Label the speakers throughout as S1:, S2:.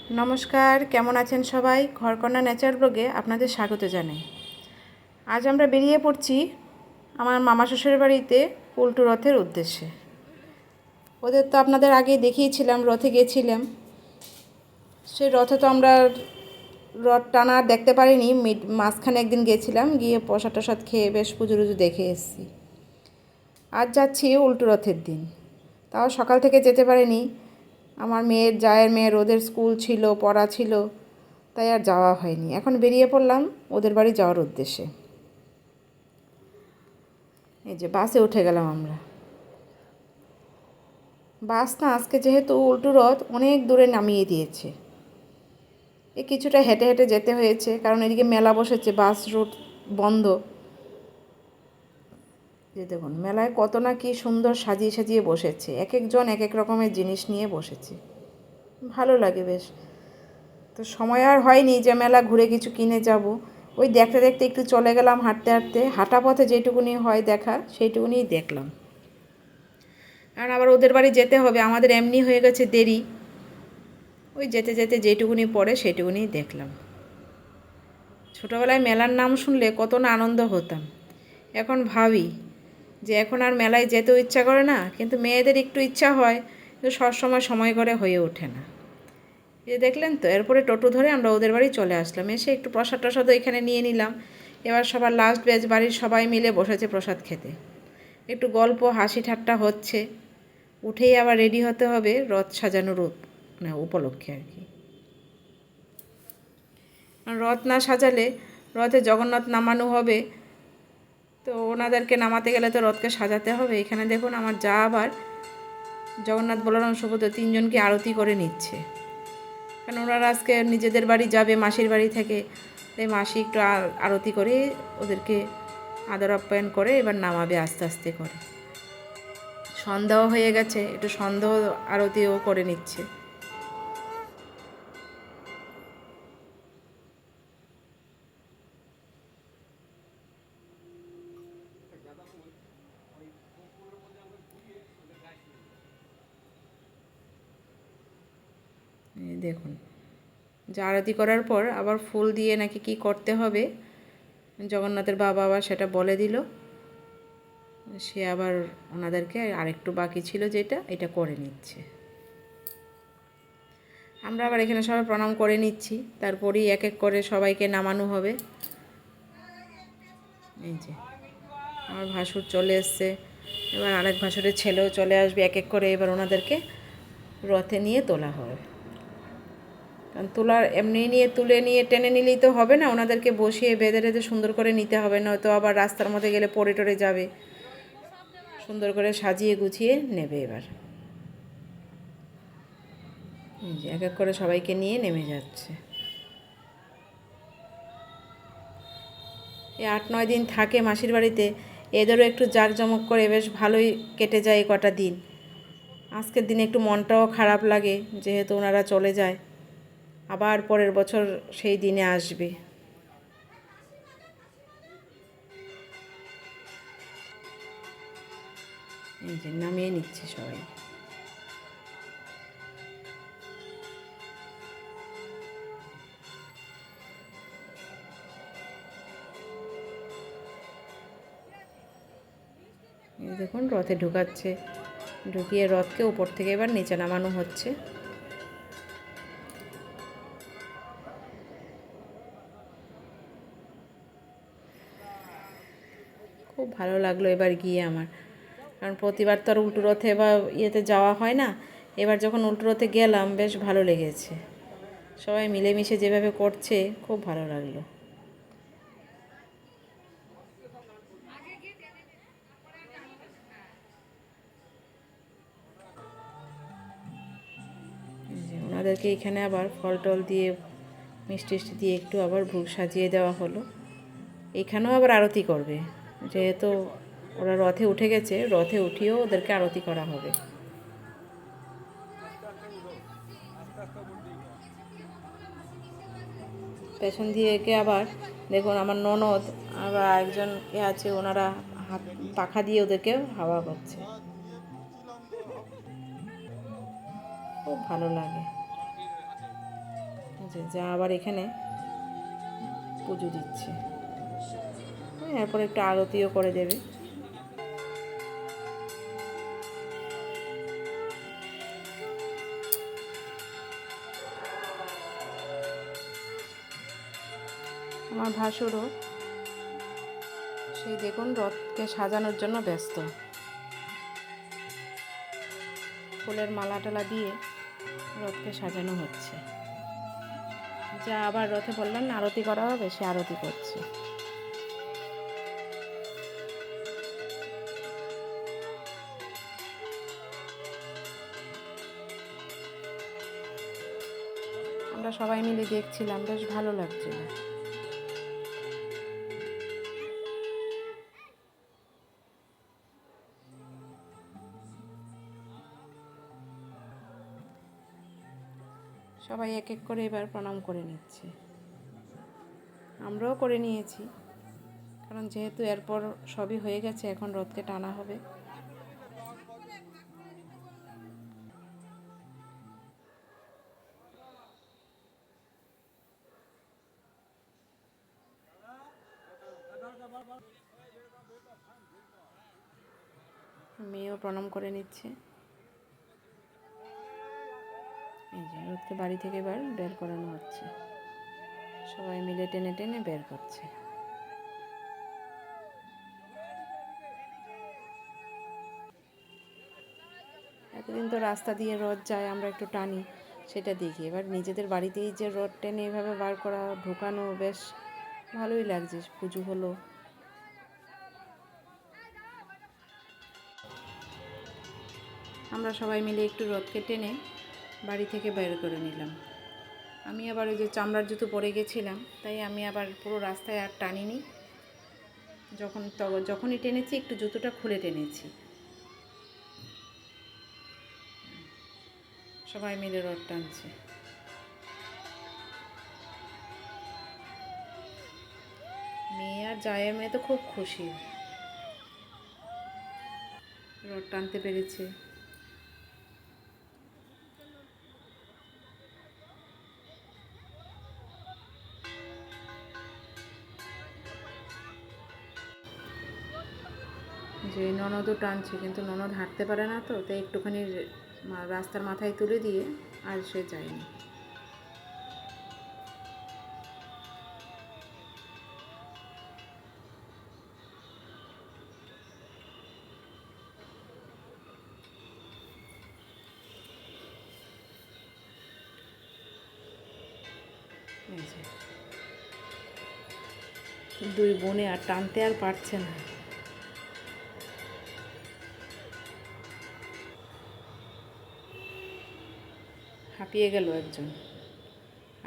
S1: নমস্কার, কেমন আছেন সবাই? ঘরকন্যা নেচার ব্লগে আপনাদের স্বাগত জানাই। আজ আমরা বেরিয়ে পড়ছি আমার মামা শ্বশুরের বাড়িতে উল্টো রথের উদ্দেশ্যে। ওদের তো আপনাদের আগে দেখিয়েছিলাম, রথে গেছিলাম। সেই রথে তো আমরা রথ টানা দেখতে পারিনি, মাঝখানে একদিন গেছিলাম, গিয়ে প্রসাদ টসাদ খেয়ে বেশ পুজো টুজো দেখে এসেছি। আজ যাচ্ছি উল্টো রথের দিন, তাও সকাল থেকে যেতে পারিনি। আমার জায়ের মেয়ের ওদের স্কুল ছিল, পড়া ছিল, তাই আর যাওয়া হয়নি। এখন বেরিয়ে পড়লাম ওদের বাড়ি যাওয়ার উদ্দেশ্যে। এই যে বাসে উঠে গেলাম আমরা। বাস না, আজকে যেহেতু উল্টো রথ অনেক দূরে নামিয়ে দিয়েছে, কিছুটা হেঁটে হেঁটে যেতে হয়েছে, কারণ এদিকে মেলা বসেছে, বাস রুট বন্ধ। যে দেখুন মেলায় কত না কি সুন্দর সাজিয়ে সাজিয়ে বসেছে, এক একজন এক এক রকমের জিনিস নিয়ে বসেছে, ভালো লাগে বেশ। তো সময় আর হয়নি যে মেলা ঘুরে কিছু কিনে যাব। ওই দেখতে দেখতে একটু চলে গেলাম, হাঁটতে হাঁটতে, হাঁটা পথে যেটুকুনি হয় দেখার সেইটুকুনিই দেখলাম। আর আবার ওদের বাড়ি যেতে হবে, আমাদের এমনি হয়ে গেছে দেরি। ওই যেতে যেতে যেটুকুনি পড়ে সেইটুকুনি দেখলাম। ছোটোবেলায় মেলার নাম শুনলে কত না আনন্দ হতাম। এখন ভাবি যে এখন আর মেলায় যেতেও ইচ্ছা করে না, কিন্তু মেয়েদের একটু ইচ্ছা হয়, কিন্তু সবসময় সময় করে হয়ে ওঠে না। এই দেখলেন তো, এরপরে টোটো ধরে আমরা ওদের বাড়ি চলে আসলাম। এসে একটু প্রসাদ টসাদও এখানে নিয়ে নিলাম। এবার সবার লাস্ট ব্যাচ বাড়ির সবাই মিলে বসেছে প্রসাদ খেতে। একটু গল্প হাসি ঠাট্টা হচ্ছে। উঠেই আবার রেডি হতে হবে রথ সাজানোর উপলক্ষে আর কি। রথ না সাজালে রথে জগন্নাথ নামানো হবে, তো ওনাদেরকে নামাতে গেলে তো রথকে সাজাতে হবে। এখানে দেখুন আমার যা আবার জগন্নাথ বলরাম সুভদ্রা তিনজনকে আরতি করে নিচ্ছে, কারণ ওনারা আজকে নিজেদের বাড়ি যাবে মাসির বাড়ি থেকে, তাই মাসি একটু আরতি করে ওদেরকে আদর আপ্যায়ন করে এবার নামাবে আস্তে আস্তে করে। সন্ধ্যাও হয়ে গেছে, একটু সন্ধ্যা আরতিও করে নিচ্ছে। দেখুন, যে আরতি করার পর আবার ফুল দিয়ে নাকি কি করতে হবে, জগন্নাথের বাবা আবার সেটা বলে দিল। সে আবার ওনাদেরকে আরেকটু বাকি ছিল যেটা, এটা করে নিচ্ছে। আমরা আবার এখানে সবাই প্রণাম করে নিচ্ছি, তারপরেই এক এক করে সবাইকে নামানো হবে। এই যে আমার ভাসুর চলে এসছে, এবার আরেক ভাসুরের ছেলেও চলে আসবে, এক এক করে এবার ওনাদেরকে রথে নিয়ে তোলা হবে। কারণ এমনি তুলে নিয়ে টেনে নিলেই তো হবে না, ওনাদেরকে বসিয়ে বেঁধে রেঁধে সুন্দর করে নিতে হবে, নয়তো আবার রাস্তার মধ্যে গেলে পড়ে টরে যাবে। সুন্দর করে সাজিয়ে গুছিয়ে নেবে এবার। এক এক করে সবাইকে নিয়ে নেমে যাচ্ছে। এই 8-9 দিন থাকে মাসির বাড়িতে, এদেরও একটু জাঁকজমক করে বেশ ভালোই কেটে যায় এই কটা দিন। আজকের দিনে একটু মনটাও খারাপ লাগে, যেহেতু ওনারা চলে যায়, আবার পরের বছর সেই দিনে আসবে। এই যে নামিয়ে নিচ্ছি সবাই। এই দেখুন রথে ঢুকাচ্ছে, ঢুকিয়ে রথকে উপর থেকে এবার নিচে নামানো হচ্ছে। খুব ভালো লাগলো এবার গিয়ে আমার, কারণ প্রতিবার তো আর উল্টো রথে বা ইয়েতে যাওয়া হয় না। এবার যখন উল্টো রথে গেলাম বেশ ভালো লেগেছে, সবাই মিলেমিশে যেভাবে করছে খুব ভালো লাগলো। ওনাদেরকে এখানে আবার ফল টল দিয়ে মিষ্টি টিষ্টি দিয়ে একটু আবার ভোগ সাজিয়ে দেওয়া হলো। এখানেও আবার আরতি করবে, যেহেতু ওরা রথে উঠে গেছে, রথে উঠিয়েও ওদেরকে আরতি করা হবে। পেছন দিয়ে একে আবার দেখুন আমার ননদ আবার একজন কে আছে, ওনারা হাত পাখা দিয়ে ওদেরকে হাওয়া করছে, খুব ভালো লাগে। যা আবার এখানে পুজো দিচ্ছে, এরপর একটু আরতিও করে দেবে। আমার ভাসুরও সেই দেখুন রথকে সাজানোর জন্য ব্যস্ত, ফুলের মালা টালা দিয়ে রথকে সাজানো হচ্ছে। যা আবার রথে বললেন আরতি করা হবে, সে আরতি করছে। আমরা সবাই মিলে দেখছিলাম, বেশ ভালো লাগছিল। সবাই এক এক করে এবার প্রণাম করে নিচ্ছে, আমরাও করে নিয়েছি, কারণ যেহেতু এরপর সবই হয়ে গেছে, এখন রথকে টানা হবে। মেয়েও প্রণাম করে নিচ্ছে। এই যে রথকে বাড়ি থেকে এবার বের করানো হচ্ছে, সবাই মিলে টেনে টেনে বের করছে। এতদিন তো রাস্তা দিয়ে রথ যায়, আমরা একটু টানি, সেটা দেখি। এবার নিজেদের বাড়িতেই যে রথ টেনে এভাবে বার করা, ঢোকানো, বেশ ভালোই লাগছে। পুজো হলো। আমরা সবাই মিলে একটু রথকে টেনে বাড়ি থেকে বের করে নিলাম। আমি আবার ওই যে চামড়ার জুতো পরে গেছিলাম, তাই আমি আবার পুরো রাস্তায় আর টানিনি। যখনই টেনেছি একটু জুতোটা খুলে টেনেছি। সবাই মিলে রথ টানছে। মেয়ে আর জায়ের মেয়ে তো খুব খুশি, রথ টানতে পেরেছে। যে ননদও টানছে, কিন্তু ননদ হাঁটতে পারে না, তো তাই একটুখানি রাস্তার মাথায় তুলে দিয়ে আর সে যায়নি। দুই বোনে আর টানতে আর পারছে না। হাঁপিয়ে গেল একজন,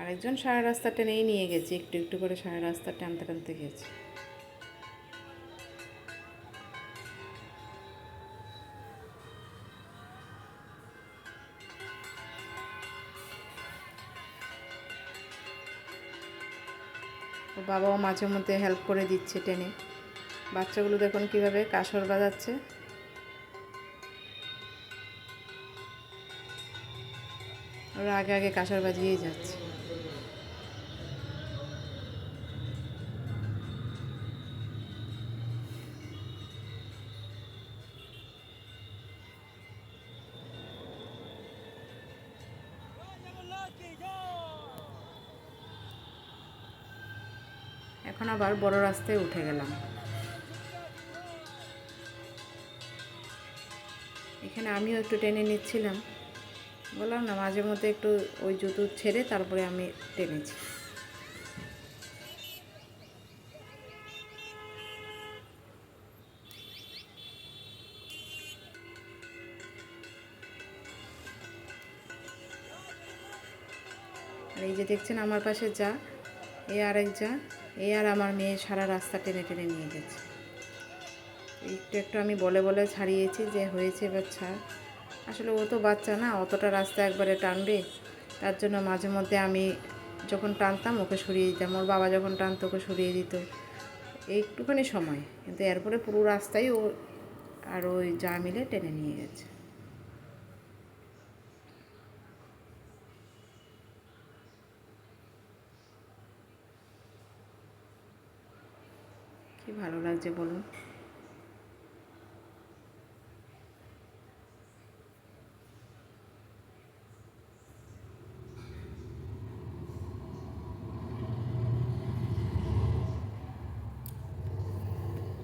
S1: আরেকজন সারা রাস্তা টেনেই নিয়ে গেছে, একটু একটু করে সারা রাস্তা টানতে টানতে গেছে। ওর বাবাও মাঝে মধ্যে হেল্প করে দিচ্ছে টেনে। বাচ্চাগুলো দেখুন কীভাবে কাসর বাজাচ্ছে। ওরা আগে আগে কাসর বাজিয়েই যাচ্ছে। এখন আবার বড় রাস্তায় উঠে গেলাম। এখানে আমিও একটু টেনে নিচ্ছিলাম, বললাম না মাঝে মধ্যে একটু ওই জুতো ছেড়ে তারপরে আমি টেনেছি। আর এই যে দেখছেন আমার পাশে যা, এ আরেক যা, এ আর আমার মেয়ে সারা রাস্তা টেনে টেনে নিয়ে গেছে। একটু একটু আমি বলে বলে ছাড়িয়েছি যে হয়েছে এবার ছাড়। আসলে ও তো বাচ্চা না, অতটা রাস্তা একবারে টানবে, তার জন্য মাঝে মধ্যে আমি যখন টানতাম ওকে সরিয়ে দিতাম, ওর বাবা যখন টানতো ওকে সরিয়ে দিত, একটুখানি সময়, কিন্তু এরপরে পুরো রাস্তায় ও আর ওই যা মিলে টেনে নিয়ে গেছে। কি ভালো লাগছে বলুন।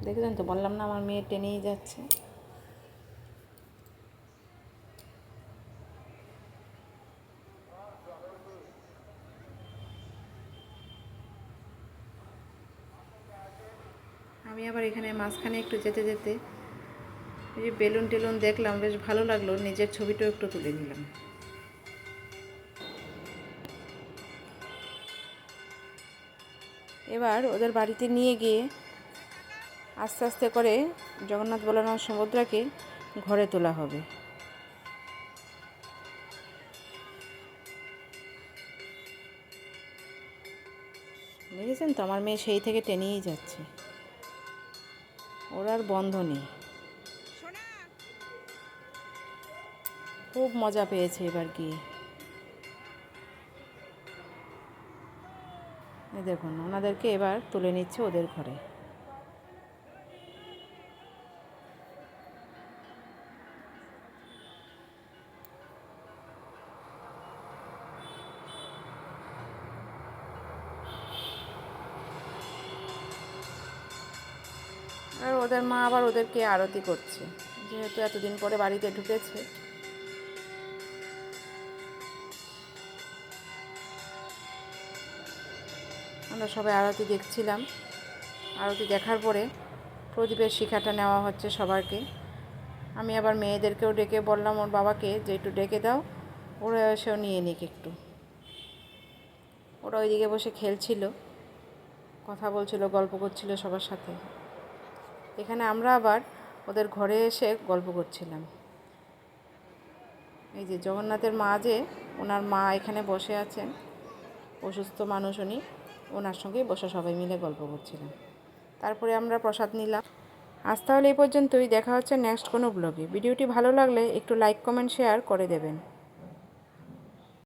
S1: দেখলেন তো, বললাম না আমার মেয়ে টেনেই যাচ্ছে। আমি আবার এখানে মাঝখানে একটু যেতে যেতে এই যে বেলুন টেলুন দেখলাম, বেশ ভালো লাগলো, নিজের ছবিটাও একটু তুলে নিলাম। এবার ওদের বাড়িতে নিয়ে গিয়ে আস্তে আস্তে করে জগন্নাথ বলরাম সুভদ্রাকে ঘরে তোলা হবে। দেখেছেন তো, আমার মেয়ে সেই থেকে টেনেই যাচ্ছে, ওর আর বন্ধ নেই। খুব মজা পেয়েছে এবার গিয়ে। এই দেখুন, ওনাদেরকে এবার তুলে নিচ্ছে ওদের ঘরে। আর ওদের মা আবার ওদেরকে আরতি করছে, যেহেতু এতদিন পরে বাড়িতে ঢুকেছে। আমরা সবাই আরতি দেখছিলাম। আরতি দেখার পরে প্রদীপের শিখাটা নেওয়া হচ্ছে সবাইকে। আমি আবার মেয়েদেরকেও ডেকে বললাম ওর বাবাকে যে একটু ডেকে দাও, ওরা এসেও নিয়ে নিক একটু। ওরা ওইদিকে বসে খেলছিল, কথা বলছিল, গল্প করছিল সবার সাথে। এখানে আমরা আবার ওদের ঘরে এসে গল্প করছিলাম। এই যে জগন্নাথের মা, যে ওনার মা এখানে বসে আছেন, অসুস্থ মানুষ উনি, ওনার সঙ্গেই বসে সবাই মিলে গল্প করছিলাম। তারপরে আমরা প্রসাদ নিলাম। আজ তাহলে এই পর্যন্তই, দেখা হচ্ছে নেক্সট কোনো ব্লগে। ভিডিওটি ভালো লাগলে একটু লাইক, কমেন্ট, শেয়ার করে দেবেন।